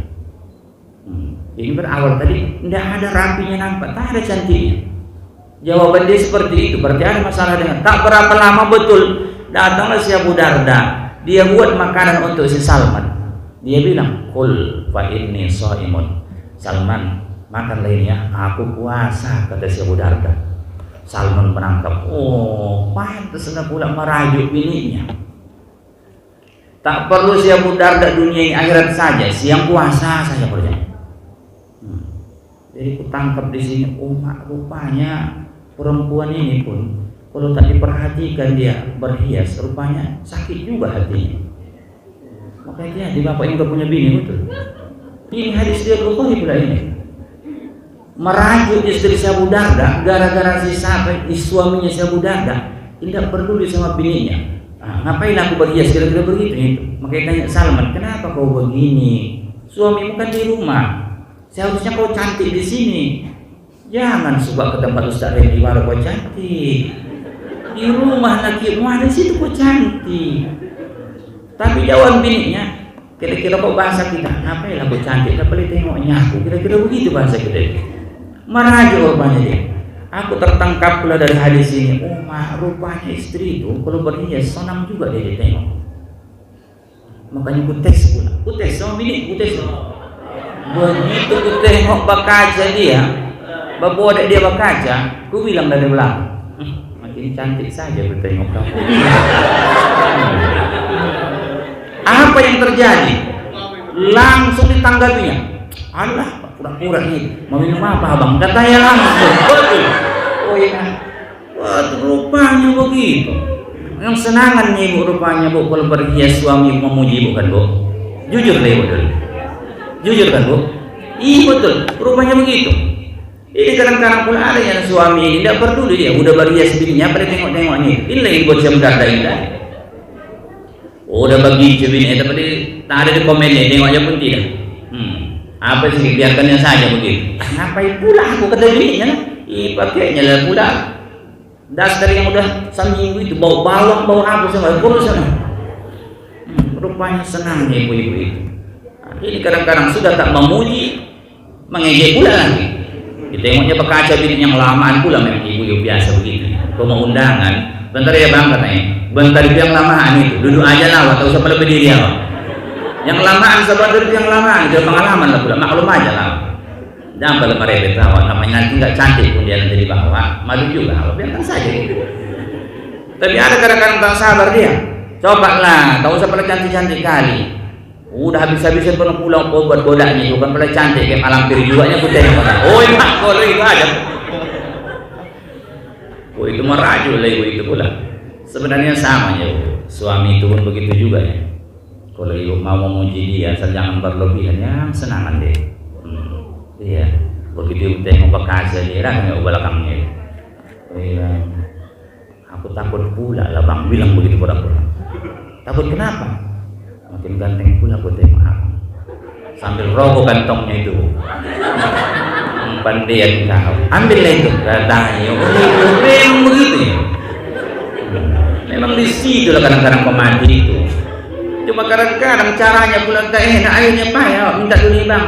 Ini berawal tadi tidak ada rapinya nampak, tak ada cantiknya. Jawaban dia seperti itu, berarti ada masalah dengan. Tak berapa lama betul datanglah si Abu Darda, dia buat makanan untuk si Salman. Dia bilang, qul fa inni shaimun. Salman, makanlah ini ya, aku puasa, kata si Abu Darda. Salman menangkap, pantaslah pula merajuk bininya. Tak perlu si Abu Darda dunia ini akhirat saja, siang puasa saja kerjanya. Jadi kutangkap di sini, rupanya perempuan ini pun kalau tak diperhatikan dia berhias, rupanya sakit juga hatinya. Makanya dia bapak ini gak punya bini betul. Ini hadis dia Bukhari pula ini. Merajuk istri Abu Darda gara-gara si sahabat suaminya si Abu Darda tidak peduli sama bininya. Ngapain aku berhias kira-kira begitu itu. Makanya tanya Salman, kenapa kau begini? Suamimu kan di rumah. Seharusnya kau cantik di sini. Jangan suka ke tempat Ustaz Randy baru kau cantik. Di rumah lagi mau ada situ kau cantik. Tapi jawab bininya, kira-kira kok bahasa kita, ngapain aku cantik, tak boleh tengoknya aku, kira-kira begitu bahasa kita. Merajuk rupanya dia. Aku tertangkap pula dari hadis ini. Oh, rupanya istri itu kalau berhias senang juga dia ditengok. Makanya ku tes pula, ku tes sama bini, ku tes. Begitu ku tengok bakaca dia, bawa dia bakaca, ku bilang dari belakang, makin cantik saja bertengok kamu. Apa yang terjadi? Langsung ditanggapinya. Allah, pura-pura ini mau minum apa abang? Katanya langsung. Betul. Oh iya. Waduh, rupanya begitu. Yang senangan nih bu rupanya bu kalau berhias suami memuji bukan bu? Jujur deh betul. Jujur kan bu? Iya betul. Rupanya begitu. Ini kadang-kadang pula ada yang suami ini tidak peduli dia udah berhias bininya pada tengok-tengok ini. Ini lagi buat siapa data ini. Udah bagi cebin tapi tak ada di komennya tengok aja pun tidak. Apa sih biarkannya saja begitu. Ngapain pula aku kata bininya lah. Pakainya lah pula. Dasar yang udah seminggu itu bau bawang bau apa semua kurus sana. Rupanya senang ibu-ibu itu. Ini kadang-kadang sudah tak memuji, mengejek pula lagi. Ditengoknya berkaca bini yang lamaan pula memang ibu-ibu biasa begitu. Kalau mau undangan, bentar ya bang katanya. Bentar itu yang lamaan itu, duduk aja lah, tak usah pada berdiri ya. Yang lamaan sabar duduk yang lamaan, itu pengalaman lah pula, maklum aja lah. Jangan pada merepet awak, namanya nanti nggak cantik pun dia nanti di bawah, malu juga, biarkan saja gitu. Tapi ada kadang-kadang tak sabar dia, coba lah, tak usah pada cantik-cantik kali. Udah habis-habisan pernah pulang buat godanya, bukan pada cantik kayak malam piri juga nya putih. Oh emak, kalau itu aja. Oh itu merajuk lah ibu itu pula. Sebenarnya sama ya, suami itu pun begitu juga ya. Kalau ibu mau memuji dia, asal jangan berlebihan, ya senangan deh. Iya, begitu tengok bekas dia, rasanya belakangnya. Iya, aku takut pula lah bang, bilang begitu pura-pura. Takut kenapa? Makin ganteng pula aku tengok aku. Sambil rogoh kantongnya itu. Pandian kau, ambillah itu katanya. Oh, memang begitu ya. Memang di situ lah kadang-kadang pemati itu. Cuma kadang-kadang caranya pula tak enak, akhirnya payah minta dulu bang.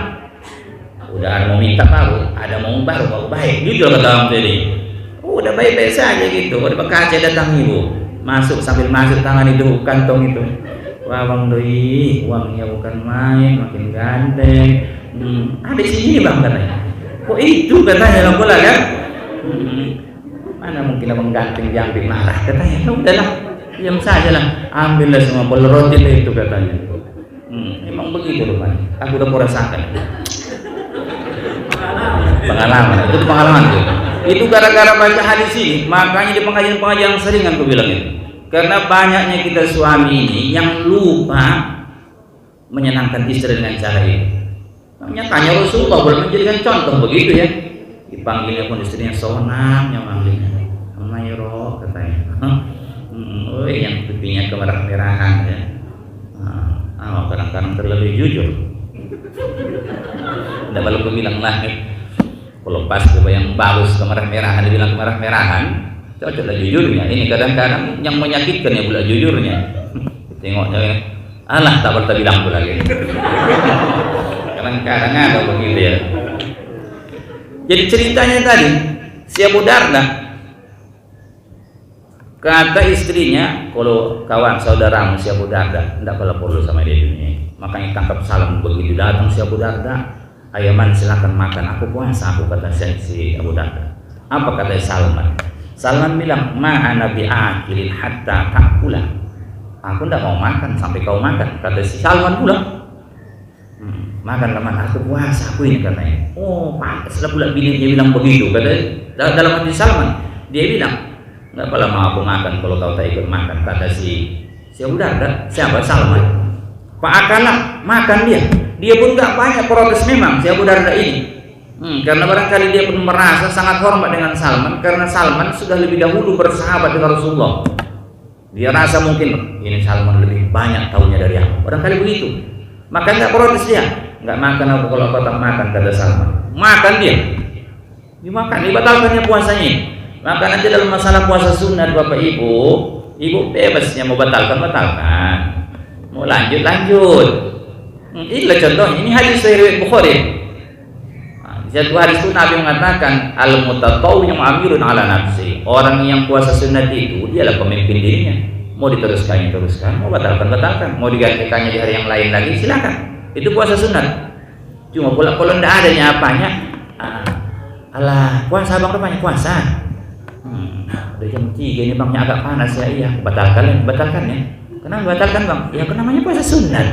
Udah ada mau minta baru, ada mau baru baik. Gitu kata orang tadi. Udah baik-baik saja gitu. Udah berkaca datang ibu, masuk sambil masuk tangan itu kantong itu. Wah bang doi, uangnya bukan main, makin ganteng. Ada di sini bang katanya. Kok itu katanya lah pula kan? Mana mungkin abang ganteng jambik marah katanya. Ya udahlah, diam saja lah. Ambillah semua bol roti itu katanya. Emang begitu rupanya. Aku udah merasakan. Pengalaman, itu pengalaman tuh. Itu gara-gara baca hadis ini, makanya di pengajian-pengajian sering aku bilang itu. Karena banyaknya kita suami ini yang lupa menyenangkan istri dengan cara ini. Nyatanya Rasulullah boleh menjadikan contoh begitu ya. Dipanggilnya pun istrinya sonamnya manggilnya. Mairo katanya. Oh yang pipinya kemerah-merahan ya. Kadang-kadang terlalu jujur. Tidak perlu aku bilang lah. Kalau pas yang bagus kemerah-merahan dibilang kemerah-merahan, cocoklah jujurnya. Ini kadang-kadang yang menyakitkan ya pula jujurnya. Tengoknya ya. Alah tak berta bilang pula lagi. Kadang-kadang ada begitu ya. Jadi ceritanya tadi si Abu Darda kata istrinya, kalau kawan saudaramu si Abu Darda tidak perlu sama dia dunia. Makanya tangkap salam begitu datang si Abu Darda, Ayaman silakan makan, aku puasa aku kata si Abu Darda. Apa kata Salman? Salman bilang ma'ana bi'akilin hatta ta'kula. Aku tidak mau makan sampai kau makan. Kata si Salman pula. Makanlah man, aku puasa aku ini katanya. Oh pantaslah pula bini dia bilang begitu. Kata dalam hati Salman dia bilang Nggak apa lama aku makan kalau kau tak ikut makan, kata si Abu Darda. Siapa? Salman. Pak Akalah makan dia pun nggak banyak protes memang si Abu Darda ini. Karena barangkali dia pun merasa sangat hormat dengan Salman, karena Salman sudah lebih dahulu bersahabat dengan Rasulullah. Dia rasa mungkin ini Salman lebih banyak tahunya dari aku, barangkali begitu. Maka nggak protes dia, nggak makan aku kalau kau tak makan, kata Salman. Makan dia, dimakan, dibatalkannya puasanya. Maka nanti dalam masalah puasa sunat Bapak Ibu bebasnya mau batalkan, mau lanjut. Inilah contohnya, ini hadis riwayat Bukhari. Di satu hadis itu Nabi mengatakan al-mutatawwi amirun ala nafsi. Orang yang puasa sunat itu dialah pemimpin dirinya. Mau diteruskan, mau batalkan, mau digantikannya di hari yang lain lagi silakan. Itu puasa sunat. Cuma pula kalau tidak adanya apanya, alah puasa bang rupanya puasa. Udah jam 3 ini bangnya agak panas ya, iya batalkan ya. Kenapa batalkan bang? Ya kan namanya puasa sunat.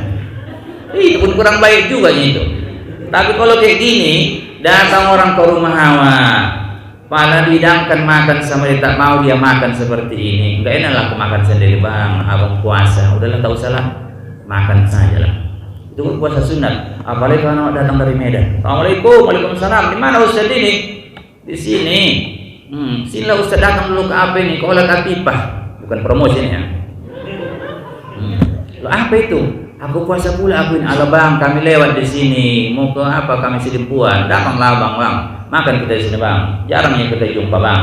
Itu pun kurang baik juga itu. Tapi kalau kayak gini, datang orang ke rumah Hawa, pala dihidangkan makan sama dia tak mau dia makan seperti ini. Enggak enak lah aku makan sendiri bang, abang puasa. Udahlah tak usah lah, makan saja lah. Itu kan puasa sunat. Apalagi kalau datang dari Medan. Assalamualaikum, waalaikumsalam. Di mana Ustaz ini? Di sini. Sinilah Ustaz datang dulu ke apa ini? Ke Olah Katipah. Bukan promosinya. Lo apa itu? Aku puasa pula aku ini. Ala bang, kami lewat di sini. Mau ke apa? Kami sedimpuan. Datanglah bang. Makan kita di sini bang. Jarang yang kita jumpa bang.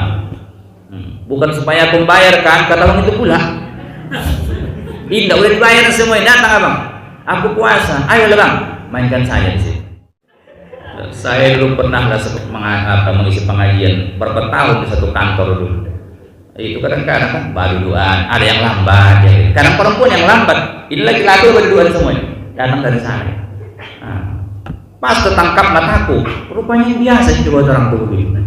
Bukan supaya aku bayar kan? Kata bang itu pula. Tidak udah dibayar semua. Datang abang. Aku puasa. Ayolah bang, mainkan saya di sini. Saya dulu pernah mengisi pengajian berapa tahun di satu kantor dulu. Itu kadang-kadang kan baduan, ada yang lambat ya. Kadang perempuan yang lambat, ini laki-laki berduaan semuanya datang dari sana. Pas tertangkap mataku, rupanya biasa juga orang tua begini.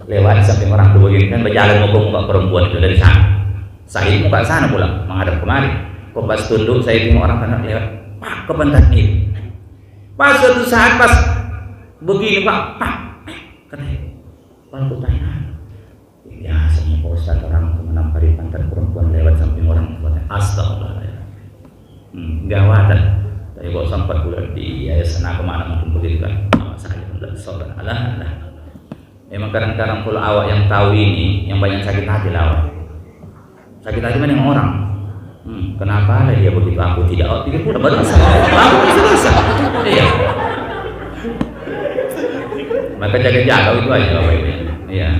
Lewat samping orang tua begini kan berjalan muka perempuan itu dari sana. Saya muka sana pulang menghadap kemari. Pas tunduk saya tengok orang kanak lewat, pak kebentar ini. Pas suatu saat pas begini pak, katanya, aku tanya. Biasanya Pak Ustaz orang menampari pantat perempuan lewat samping orang tua. Astagfirullah. Gawatan. Tapi kok sempat pula di yayasan aku mana mungkin begitu kan. Nama saya tidak disorban. Alah. Memang kadang-kadang kalau awak yang tahu ini, yang banyak sakit hati lah. Sakit hati mana yang orang. Kenapa lah dia begitu? Aku tidak pula berdosa. Aku berdosa. Iya. Maka jaga-jaga itu aja Bapak Ibu. Iya.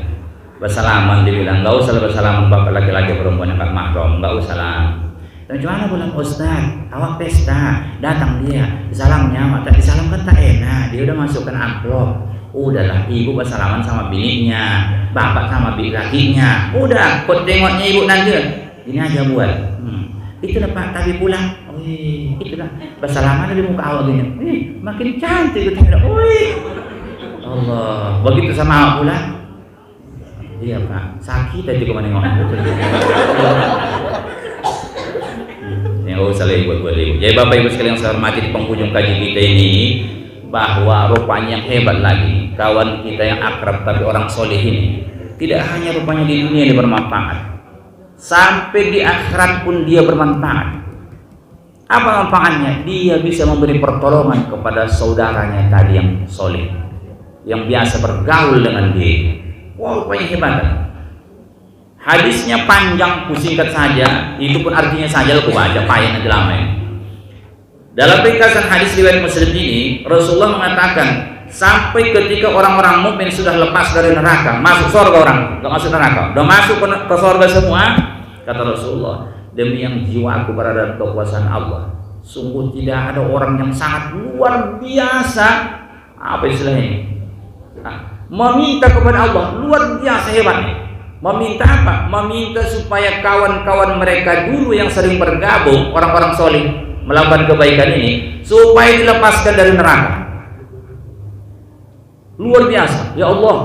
Bersalaman dibilang, enggak usah bersalaman bapak laki-laki perempuan yang enggak mahram, enggak usah lah. Dan gimana bilang Ustaz, awak pesta, datang dia, salamnya, mata disalamkan tak enak, dia udah masukkan amplop. Udahlah, ibu bersalaman sama bininya, bapak sama bini lakinya. Udah, kau tengoknya ibu nanti, ini aja buat. Itu lah Pak, tapi pulang. Itulah bersalaman di muka awak gini. Makin cantik gitu. Allah, begitu sama awak pulang. Iya Pak, sakit aja kemana nengok. Yang usah lagi buat ibu. Jadi Bapak Ibu sekalian saya hormati di penghujung kaji kita ini, bahwa rupanya yang hebat lagi kawan kita yang akrab tapi orang soleh ini tidak hanya rupanya di dunia dia bermanfaat, sampai di akhirat pun dia bermanfaat. Apa manfaatnya? Dia bisa memberi pertolongan kepada saudaranya tadi yang soleh, yang biasa bergaul dengan dia. Wah, rupanya hebat. Hadisnya panjang, kusingkat saja. Itu pun artinya saja aku baca, payah nanti lama. Dalam ringkasan hadis riwayat Muslim ini, Rasulullah mengatakan sampai ketika orang-orang mukmin sudah lepas dari neraka, masuk surga orang, enggak masuk neraka, udah masuk ke surga semua, kata Rasulullah, demi yang jiwa aku berada dalam kekuasaan Allah, sungguh tidak ada orang yang sangat luar biasa, apa istilahnya? Meminta kepada Allah luar biasa hebatnya. Meminta apa? Meminta supaya kawan-kawan mereka dulu yang sering bergabung, orang-orang soleh melakukan kebaikan ini, supaya dilepaskan dari neraka. Luar biasa. Ya Allah,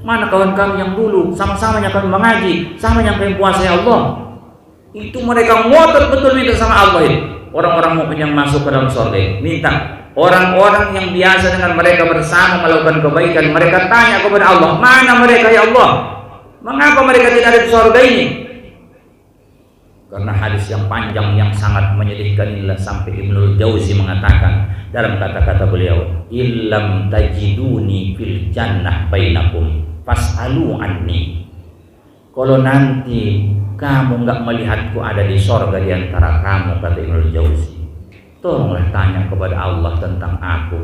mana kawan kami yang dulu sama-samanya kami mengaji, sama yang kami puasa ya Allah. Itu mereka ngotot betul minta sama Allah itu. Orang-orang mukmin yang masuk ke dalam surga minta. Orang-orang yang biasa dengan mereka bersama melakukan kebaikan, mereka tanya kepada Allah, mana mereka ya Allah? Mengapa mereka tidak ada di surga ini? Karena hadis yang panjang yang sangat menyedihkan inilah sampai Ibnul Jauzi mengatakan dalam kata-kata beliau, illam tajiduni fil jannah bainakum fas'alu anni. Kalau nanti kamu enggak melihatku ada di surga di antara kamu, kata Ibnul Jauzi, tolonglah tanya kepada Allah tentang aku.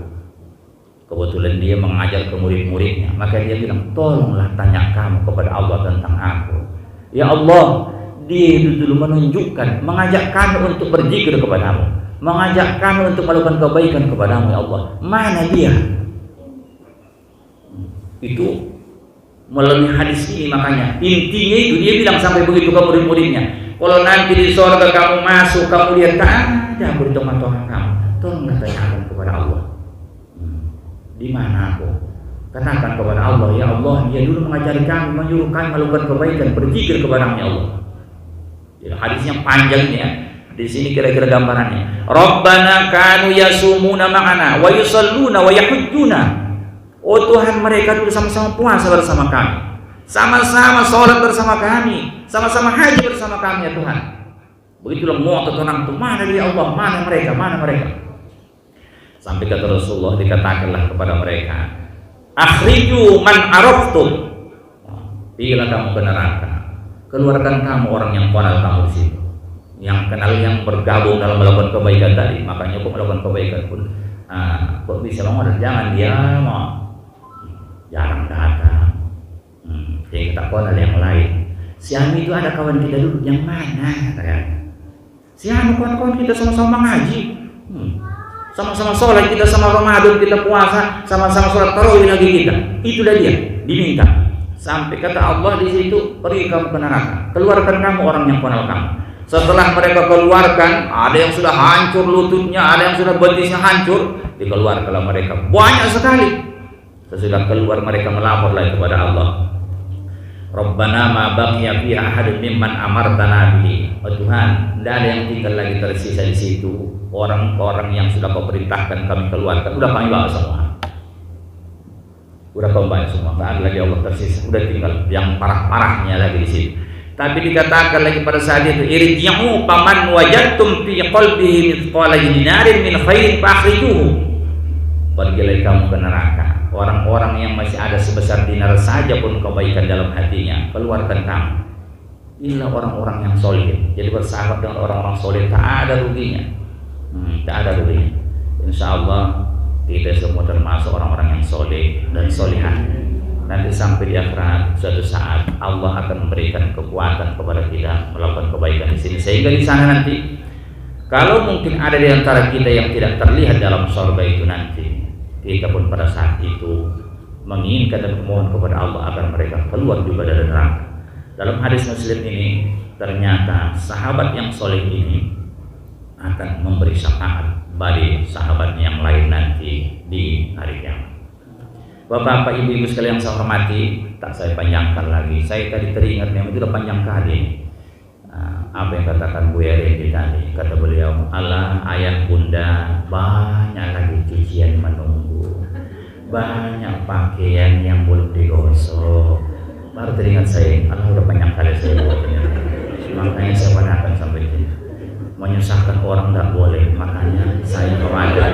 Kebetulan dia mengajar ke murid-muridnya, maka dia bilang, tolonglah tanya kamu kepada Allah tentang aku. Ya Allah, dia itu dulu menunjukkan, mengajak kami untuk berzikir kepadamu, mengajak kami untuk melakukan kebaikan kepadamu, ya Allah. Mana dia? Itu melalui hadis ini, makanya intinya itu dia bilang sampai begitu ke murid-muridnya, kalau nanti di surga kamu masuk, kamu lihat tak ada aku di tengah-tengah kamu, tolonglah tanyakan kepada Allah, di mana aku? Katakan kepada Allah, ya Allah, dia dulu mengajari kami, menyuruh kami melakukan kebaikan, berzikir kepadamu, ya Allah. Jadi hadisnya panjang ini ya. Di sini kira-kira gambarannya. Rabbana kanu yasumuna ma'ana wa yusalluna wa yahujjuna. Oh Tuhan, mereka dulu sama-sama puasa bersama kami, sama-sama sholat bersama kami, sama-sama haji bersama kami, ya Tuhan. Begitulah ngotot orang itu, mana dia Allah, mana mereka, mana mereka. Sampai kata Rasulullah, dikatakanlah kepada mereka, akhriju man araftum. Bila kamu ke neraka, keluarkan kamu orang yang kenal kamu di situ, yang kenal, yang bergabung dalam melakukan kebaikan tadi. Makanya kok melakukan kebaikan pun kok bisa mau, jangan dia mau jarang datang. Yang kita kenal yang lain. Si Anu itu ada kawan kita dulu, yang mana? Si Anu kawan-kawan kita sama-sama ngaji, sama-sama sholat, kita sama Ramadan, kita puasa, sama-sama sholat tarawih lagi kita. Itulah dia, diminta. Sampai kata Allah di situ, pergi kamu ke neraka, keluarkan kamu orang yang kenal kamu. Setelah mereka keluarkan, ada yang sudah hancur lututnya, ada yang sudah betisnya hancur, dikeluarkanlah mereka banyak sekali. Sesudah keluar mereka melaporlah kepada Allah, Rabbana ma baqiya fiha ahadun mimman amartana bihi. Oh Tuhan, tidak ada yang tinggal lagi tersisa di situ, orang-orang yang sudah kau perintahkan kami keluarkan, udah kami bawa semua. Udah kembali semua, tak ada lagi Allah tersisa, udah tinggal yang parah-parahnya lagi di situ. Tapi dikatakan lagi pada saat itu, irji'u paman wajadtum fi qalbihi mithqala dinarin min khairin fakhrijuhu. Pergilah kamu ke neraka, orang-orang yang masih ada sebesar dinar saja pun kebaikan dalam hatinya, keluarkan kamu. Inilah orang-orang yang soleh. Jadi bersahabat dengan orang-orang soleh tak ada ruginya, tak ada ruginya. Insya Allah kita semua termasuk orang-orang yang soleh dan solihah. Nanti sampai di akhirat, suatu saat Allah akan memberikan kekuatan kepada kita melakukan kebaikan di sini, sehingga di sana nanti, kalau mungkin ada di antara kita yang tidak terlihat dalam surga itu nanti, kita pun pada saat itu menginginkan dan memohon kepada Allah agar mereka keluar juga dari neraka. Dalam hadis Muslim ini ternyata sahabat yang soleh ini akan memberi syafaat bagi sahabat yang lain nanti di hari kiamat. Bapak-bapak, ibu-ibu sekalian yang saya hormati, tak saya panjangkan lagi. Saya tadi teringat memang itu sudah panjang kali. Apa yang katakan Bu Erin tadi, kata beliau, Allah, ayah, bunda, banyak lagi cucian menunggu, banyak pakaian yang belum digosok. Baru teringat saya, Allah udah panjang kali saya buat ini. Makanya saya padakan sampai ini. Menyusahkan orang tak boleh, makanya saya khawatir.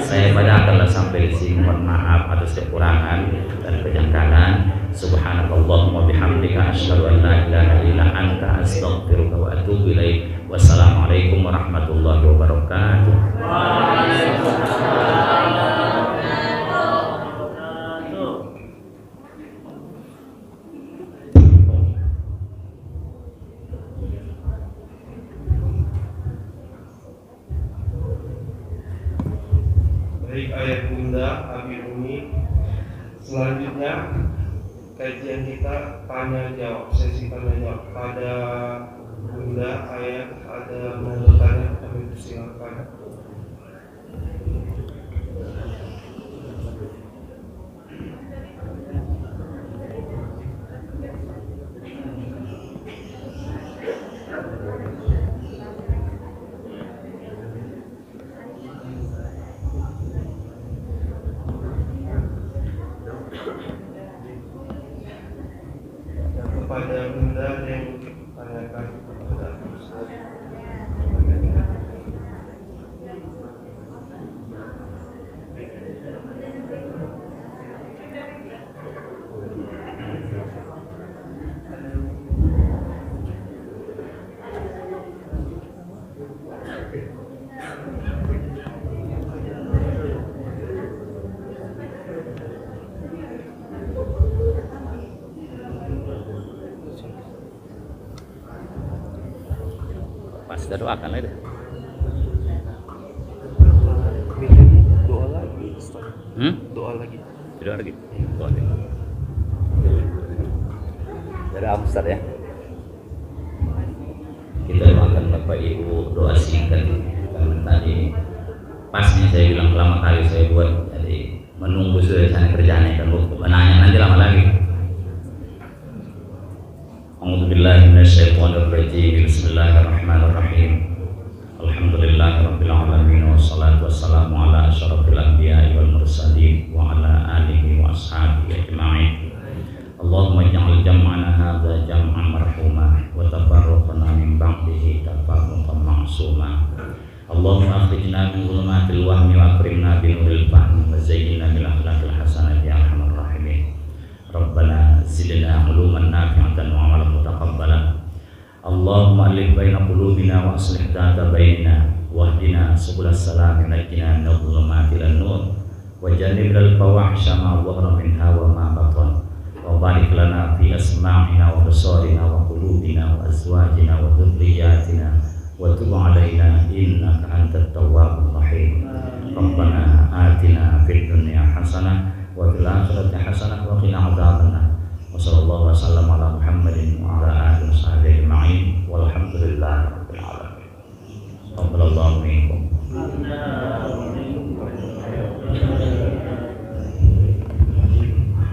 Saya padakanlah sampai di sini. Mohon maaf atas kekurangan dan kejanggalan. Subhanakallahumma bihamdika asyhadu an la ilaha illa anta astaghfiruka wa atubu ilaik. Wassalamualaikum warahmatullahi wabarakatuh. Baik ayah bunda, abi umi. Selanjutnya kajian kita tanya jawab, sesi tanya jawab. Pada bunda, ayah, ada mau bertanya, kami silakan. sudah doakan itu. Doa lagi, Ustaz. Doa lagi. Doa lagi. Doa lagi. Dari Ustaz ya. Kita doakan Bapak Ibu, doa singkat karena tadi pasnya saya bilang lama kali saya buat, jadi menunggu selesai kerjaannya kan menanya nanti lama lagi. A'udzubillahi minasyaitonirrajim. Bismillahirrahmanirrahim. Alhamdulillahirabbil alamin wassalatu wassalamu ala asyrafil anbiya'i wal mursalin wa ala alihi wa ashabihi ajma'in. Allahumma ij'al jam'ana hadza jam'an marhuma wa tafarraqana min ba'dihi tafarruqan ma'suma. Allahumma akhrijna min dhulumatil wahmi wa akrimna bi nuril fahmi wa zayyinna bil akhlaqil hasanati ya arhamar rahimin. Rabbana zidna uluman nafi'atan wa amalan mutaqabbalan. Allahumma alif baina qulubina wa aslih dhata bainina wahdina subulas salam najina minadh dhulumati ilan nur wa jannibnal fawahisha ma dhahara minha wa ma batan. Wa barik lana fi asma'ina wa basarina wa qulubina wa azwajina wa dhurriyyatina wa tub 'alaina innaka antat tawwabur rahim. Rabbana atina fid dunya hasanah wa fil akhirati hasanah wa qina adzabannar. Wa sallallahu wasallam ala Muhammadin wa ala alihi washabbihi ajma'in walhamdulillahi rabbil alamin. Alhamdulillah minkum.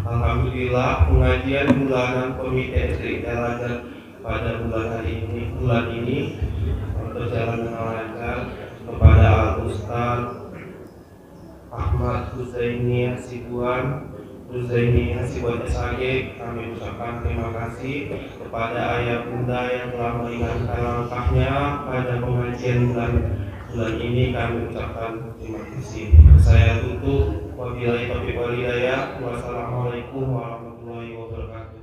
Alhamdulillah, pengajian bulanan Komite SDIK Al-Azhar pada bulan ini berjalan dengan lancar. Kepada Al-Ustaz Ahmad Huzaini Hasibuan SAG, kami ucapkan terima kasih. Kepada ayah bunda yang telah meringankan langkahnya pada pengajian bulan ini, kami ucapkan terima kasih. Saya tutup. Wabillahi taufiq wal hidayah. Wassalamualaikum warahmatullahi wabarakatuh.